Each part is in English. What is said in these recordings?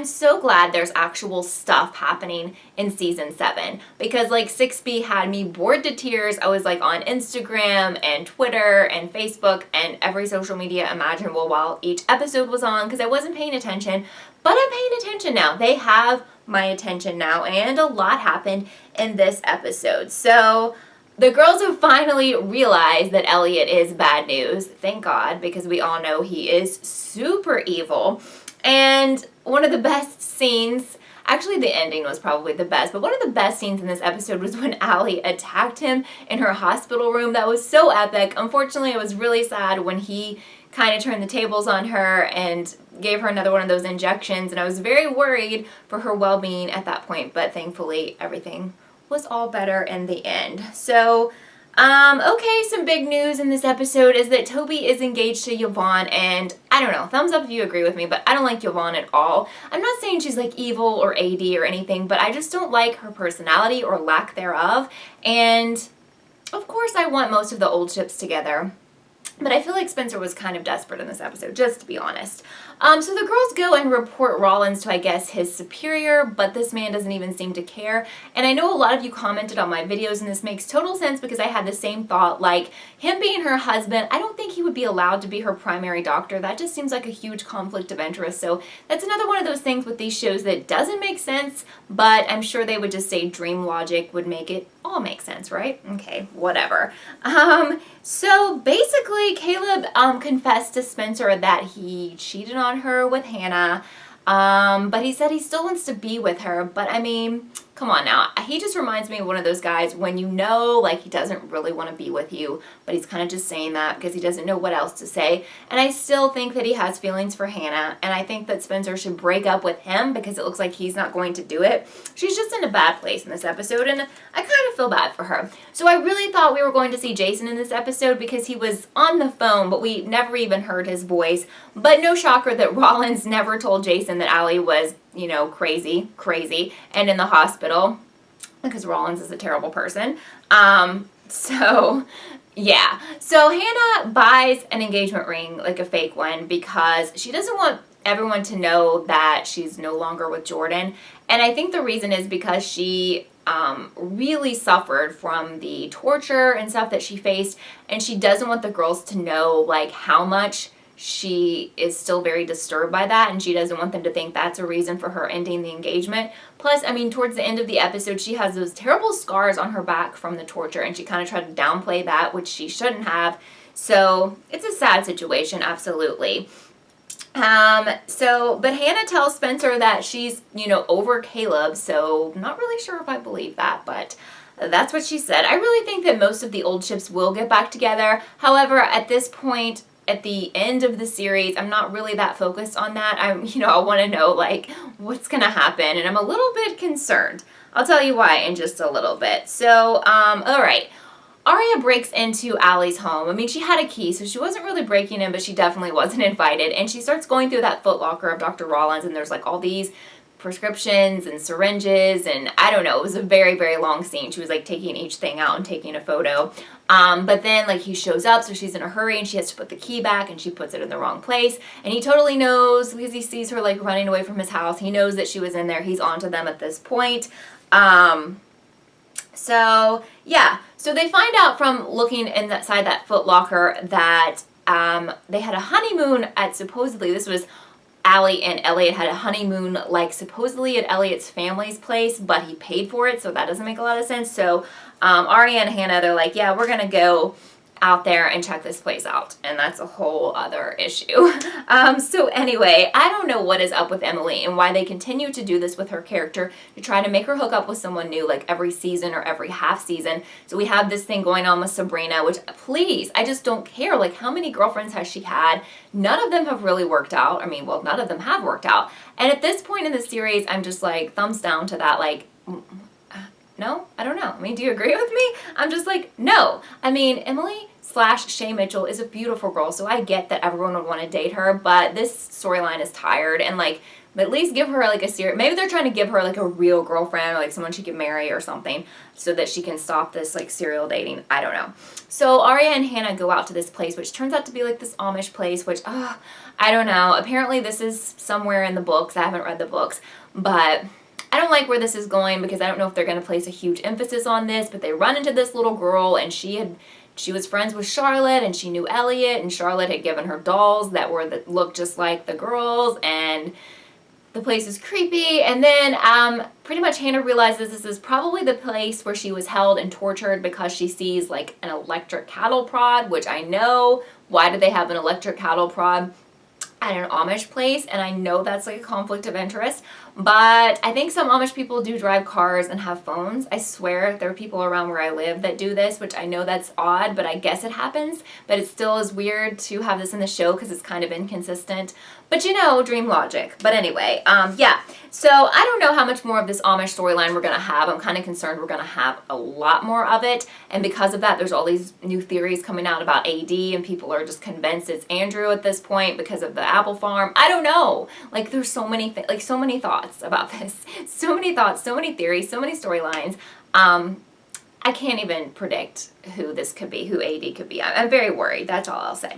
I'm so glad there's actual stuff happening in season 7 because like 6B had me bored to tears. I was like on Instagram and Twitter and Facebook and every social media imaginable while each episode was on because I wasn't paying attention, but I'm paying attention now. They have my attention now, and a lot happened in this episode. So the girls have finally realized that Elliot is bad news. Thank God, because we all know he is super evil. And one of the best scenes, actually the ending was probably the best, but one of the best scenes in this episode was when Allie attacked him in her hospital room. That was so epic. Unfortunately, I was really sad when he kind of turned the tables on her and gave her another one of those injections, and I was very worried for her well-being at that point, but thankfully everything was all better in the end. So, okay, some big news in this episode is that Toby is engaged to Yvonne, and I don't know, thumbs up if you agree with me, but I don't like Yvonne at all. I'm not saying she's like evil or AD or anything, but I just don't like her personality or lack thereof, and of course I want most of the old ships together. But I feel like Spencer was kind of desperate in this episode, just to be honest. So the girls go and report Rollins to, I guess, his superior, but this man doesn't even seem to care. And I know a lot of you commented on my videos, and this makes total sense because I had the same thought. Like, him being her husband, I don't think he would be allowed to be her primary doctor. That just seems like a huge conflict of interest. So that's another one of those things with these shows that doesn't make sense, but I'm sure they would just say dream logic would make it all make sense, right? Okay, whatever. So basically, Caleb confessed to Spencer that he cheated on her with Hanna, but he said he still wants to be with her. But I mean, come on now. He just reminds me of one of those guys when you know, like, he doesn't really want to be with you, but he's kind of just saying that because he doesn't know what else to say. And I still think that he has feelings for Hanna, and I think that Spencer should break up with him because it looks like he's not going to do it. She's just in a bad place in this episode, and I kind of feel bad for her. So I really thought we were going to see Jason in this episode because he was on the phone, but we never even heard his voice. But no shocker that Rollins never told Jason that Allie was, you know, crazy, and in the hospital, because Rollins is a terrible person. So, yeah. So Hanna buys an engagement ring, like a fake one, because she doesn't want everyone to know that she's no longer with Jordan. And I think the reason is because she really suffered from the torture and stuff that she faced, and she doesn't want the girls to know, like, how much she is still very disturbed by that, and she doesn't want them to think that's a reason for her ending the engagement. Plus, I mean, towards the end of the episode, she has those terrible scars on her back from the torture, and she kind of tried to downplay that, which she shouldn't have. So it's a sad situation, absolutely. But Hanna tells Spencer that she's, you know, over Caleb, so not really sure if I believe that, but that's what she said. I really think that most of the old ships will get back together. However, at this point, at the end of the series, I'm not really that focused on that. I want to know, like, what's going to happen, and I'm a little bit concerned. I'll tell you why in just a little bit. So, all right. Aria breaks into Allie's home. I mean, she had a key, so she wasn't really breaking in, but she definitely wasn't invited. And she starts going through that footlocker of Dr. Rollins, and there's, like, all these prescriptions and syringes, and I don't know, it was a very, very long scene. She was, like, taking each thing out and taking a photo. But then, like, he shows up, so she's in a hurry, and she has to put the key back, and she puts it in the wrong place. And he totally knows, because he sees her, like, running away from his house. He knows that she was in there. He's onto them at this point. So, yeah. So they find out from looking inside that Foot Locker that they had a honeymoon at, supposedly, this was Allie and Elliot had a honeymoon, like, supposedly at Elliot's family's place, but he paid for it, so that doesn't make a lot of sense. So Aria and Hanna, they're like, yeah, we're going to go out there and check this place out, and that's a whole other issue. So anyway, I don't know what is up with Emily and why they continue to do this with her character to try to make her hook up with someone new, like every season or every half season. So we have this thing going on with Sabrina, which, please, I just don't care. Like, how many girlfriends has she had? None of them have really worked out. I mean, well, none of them have worked out. And at this point in the series, I'm just like, thumbs down to that, like, no, I don't know. I mean, do you agree with me? I'm just like, no. I mean, Emily/Shay Mitchell is a beautiful girl, so I get that everyone would want to date her, but this storyline is tired, and, like, but at least give her like a serious, maybe they're trying to give her like a real girlfriend or like someone she can marry or something so that she can stop this like serial dating. I don't know. So Arya and Hanna go out to this place, which turns out to be like this Amish place, which, I don't know. Apparently this is somewhere in the books. I haven't read the books, but I don't like where this is going because I don't know if they're going to place a huge emphasis on this, but they run into this little girl and she was friends with Charlotte and she knew Elliot, and Charlotte had given her dolls that looked just like the girls, and the place is creepy. And then pretty much Hanna realizes this is probably the place where she was held and tortured because she sees like an electric cattle prod, which I know, why do they have an electric cattle prod at an Amish place? And I know that's like a conflict of interest, but I think some Amish people do drive cars and have phones. I swear there are people around where I live that do this, which I know that's odd, but I guess it happens. But it still is weird to have this in the show because it's kind of inconsistent. But you know, dream logic. But anyway, yeah. So I don't know how much more of this Amish storyline we're going to have. I'm kind of concerned we're going to have a lot more of it. And because of that, there's all these new theories coming out about AD, and people are just convinced it's Andrew at this point because of the apple farm. I don't know. Like, there's so many so many thoughts about this. So many thoughts, so many theories, so many storylines. I can't even predict who this could be, who AD could be. I'm very worried. That's all I'll say.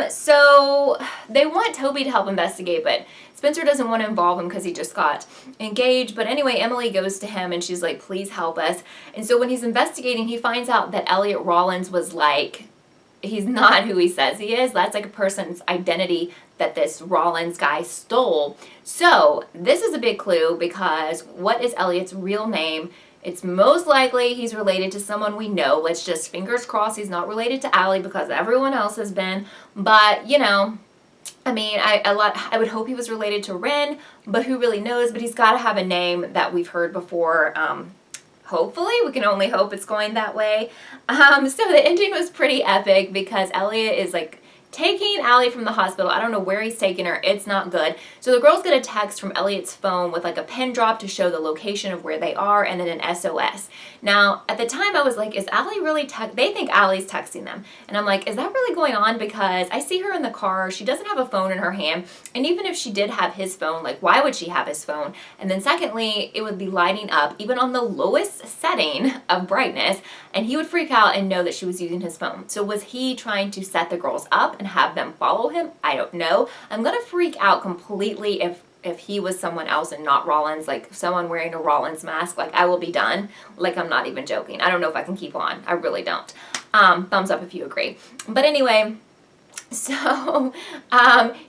So they want Toby to help investigate, but Spencer doesn't want to involve him because he just got engaged. But anyway, Emily goes to him and she's like, please help us. And so when he's investigating, he finds out that Elliot Rollins was like, he's not who he says he is. That's like a person's identity that this Rollins guy stole. So this is a big clue because what is Elliot's real name? It's most likely he's related to someone we know. Let's just fingers crossed he's not related to Allie because everyone else has been. But, you know, I mean, I would hope he was related to Ren, but who really knows? But he's got to have a name that we've heard before. Hopefully, we can only hope it's going that way. So the ending was pretty epic because Elliot is like taking Allie from the hospital. I don't know where he's taking her. It's not good. So the girls get a text from Elliot's phone with like a pin drop to show the location of where they are and then an SOS. Now, at the time I was like, is Allie really they think Allie's texting them. And I'm like, is that really going on? Because I see her in the car. She doesn't have a phone in her hand. And even if she did have his phone, like why would she have his phone? And then secondly, it would be lighting up even on the lowest setting of brightness. And he would freak out and know that she was using his phone. So was he trying to set the girls up and have them follow him? I don't know. I'm gonna freak out completely if he was someone else and not Rollins, like someone wearing a Rollins mask. Like I will be done. Like I'm not even joking. I don't know if I can keep on. I really don't. Thumbs up if you agree. But anyway, so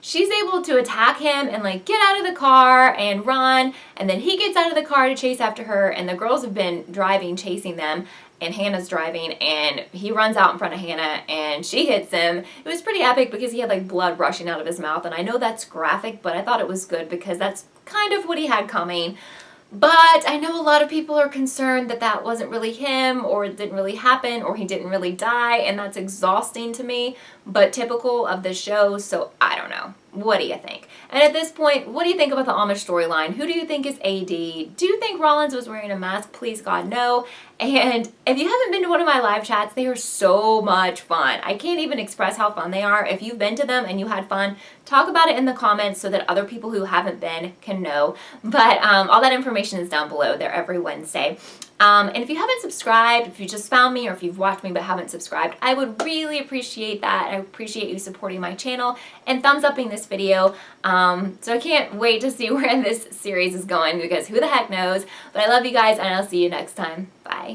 she's able to attack him and like get out of the car and run, and then he gets out of the car to chase after her, and the girls have been driving chasing them, and Hannah's driving, and he runs out in front of Hanna and she hits him. It was pretty epic because he had like blood rushing out of his mouth, and I know that's graphic, but I thought it was good because that's kind of what he had coming. But I know a lot of people are concerned that that wasn't really him, or it didn't really happen, or he didn't really die, and that's exhausting to me, but typical of the show, so I don't know. What do you think? And at this point, what do you think about the Amish storyline? Who do you think is AD? Do you think Rollins was wearing a mask? Please God, no. And if you haven't been to one of my live chats, they are so much fun. I can't even express how fun they are. If you've been to them and you had fun, talk about it in the comments so that other people who haven't been can know. But all that information is down below. They're every Wednesday. And if you haven't subscribed, if you just found me, or if you've watched me but haven't subscribed, I would really appreciate that. I appreciate you supporting my channel and thumbs upping this video. So I can't wait to see where this series is going because who the heck knows. But I love you guys, and I'll see you next time. Bye.